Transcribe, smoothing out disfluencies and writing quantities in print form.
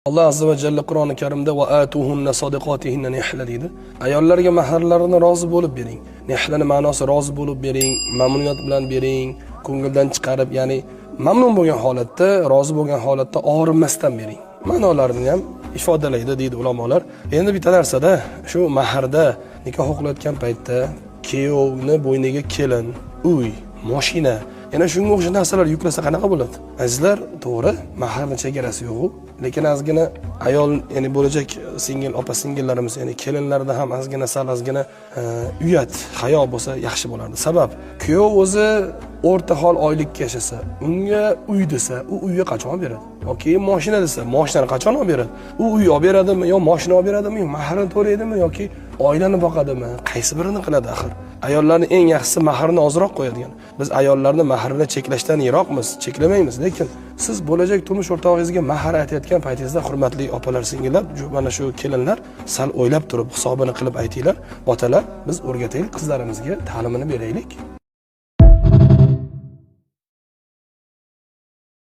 Alloh azza va jalla Qur'oni Karimda va atuhunna sadiqatihinna nihla deydi. Ayollarga mahrlarini rozi bo'lib bering. Nihlani ma'nosi rozi bo'lib bering, mamnuniyat bilan bering, ko'ngildan chiqarib, ya'ni mamnun bo'lgan holatda, rozi bo'lgan holatda og'rinmasdan bering. Ma'nolarini ham ifodalaydi deydi ulamolar. Endi bitta narsada, shu mahrda nikoh o'qilayotgan paytda kuyovni bo'yniga kelin, uy, mashina, yana shunga o'xshagan narsalar yuklasa qanaqa bo'ladi? Azizlar, to'g'ri, mahrning chegarasi yo'q, lekin ozgina ayol, ya'ni bo'lajak singil opa-singillarimiz, ya'ni kelinlarda ham ozgina uyat, hayo bo'lsa yaxshi bo'lardi. Sabab, kuyov o'zi o'rta hol oylikka yashasa, unga uy desa, u uyga qachon beradi? Yoki mashina desa, mashinani qachon olib beradi? U uy olib beradimi, yo mashina olib beradimi, yo mahrini to'laydimi yoki oilani boqadimi? Qaysi birini qiladi axir? Ayollarning eng yaxshisi mahrni ozroq qo'yadigan. Biz ayollarni mahrini cheklashdan yiroqmiz, cheklamaymiz, lekin siz bo'lajak turmush o'rtog'ingizga mahr aytayotgan paytingizda, hurmatli opalar, singillar, mana shu kelinlar, sal o'ylab turib, hisobini qilib aytinglar. Otalar, biz o'rgataylik qizlarimizga, ta'limini beraylik.